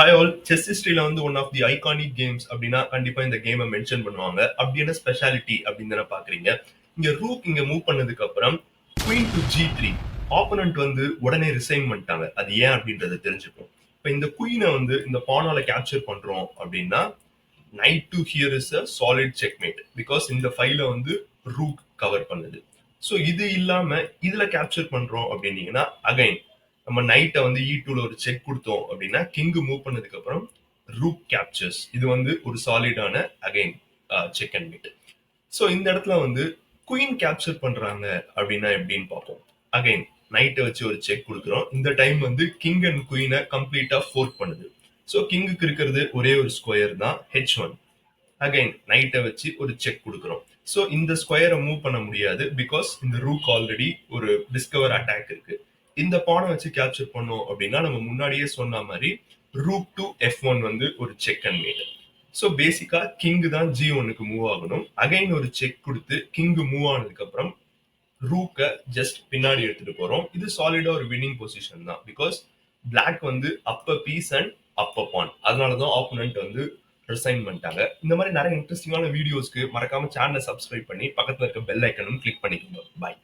Hi all. Chess ஹிஸ்டரியில வந்து one of the iconic games அப்படின்னா கண்டிப்பா இந்த கேமை மென்ஷன் பண்ணுவாங்க. அப்படி என்ன ஸ்பெஷாலிட்டி அப்படின்னு தானே பாக்குறீங்க. இங்க ரூக் இங்க மூவ் பண்ணதுக்கு அப்புறம் குயின் டு G3 ஆப்போனன்ட் வந்து உடனே ரிசைன் பண்ணிட்டாங்க. அது ஏன் அப்படின்றத தெரிஞ்சுப்போம். இப்ப இந்த குயினை வந்து இந்த பானால கேப்சர் பண்றோம் அப்படின்னா night to hear is a solid checkmate because இந்த ஃபைல வந்து ரூக் கவர் பண்ணுது. ஸோ இது இல்லாம இதுல கேப்சர் பண்றோம் அப்படின்னீங்கன்னா அகைன் நம்ம நைட்டை வந்து E2ல ஒரு செக் கொடுத்தோம் அப்படின்னா கிங் மூவ் பண்ணதுக்கு அப்புறம் ரூக் கேப்சர்ஸ் இது வந்து ஒரு சாலிடான again check and meet. So இந்த இடத்துல வந்து குயின் கேப்சர் பண்றாங்க அப்படின்னா எப்படின்னு பார்ப்போம். அகைன் நைட்டை வச்சு ஒரு செக் கொடுக்குறோம். இந்த டைம் வந்து கிங் அண்ட் குயினை கம்ப்ளீட்டா ஃபோர்க் பண்ணுது. ஸோ கிங்குக்கு இருக்கிறது ஒரே ஒரு ஸ்கொயர் தான் H1. அகைன் நைட்டை வச்சு ஒரு செக் கொடுக்குறோம். ஸோ இந்த ஸ்கொயரை மூவ் பண்ண முடியாது பிகாஸ் இந்த ரூக் ஆல்ரெடி ஒரு டிஸ்கவர் அட்டாக் இருக்கு. இந்த பானை வச்சு கேப்சர் பண்ணோம் அப்படின்னா நம்ம முன்னாடியே சொன்ன மாதிரி ரூக் டு F1 வந்து ஒரு செக் அண்ட் மேட். ஸோ பேசிக்கா கிங் தான் G1க்கு மூவ் ஆகணும். அகைன் ஒரு செக் கொடுத்து கிங் மூவ் ஆனதுக்கு அப்புறம் ரூக்கை ஜஸ்ட் பின்னாடி எடுத்துட்டு போறோம். இது சாலிடா ஒரு வின்னிங் பொசிஷன் தான் பிகாஸ் பிளாக் வந்து அப்ப பீஸ் அண்ட் அப்ப பான். அதனாலதான் ஆப்போனன்ட் வந்து ரிசைன் பண்ணிட்டாங்க. இந்த மாதிரி நிறைய இன்ட்ரெஸ்டிங்கான வீடியோஸ்க்கு மறக்காம சேனலை சப்ஸ்கிரைப் பண்ணி பக்கத்துல இருக்க பெல் ஐக்கனும் கிளிக் பண்ணிக்கோங்க. பாய்.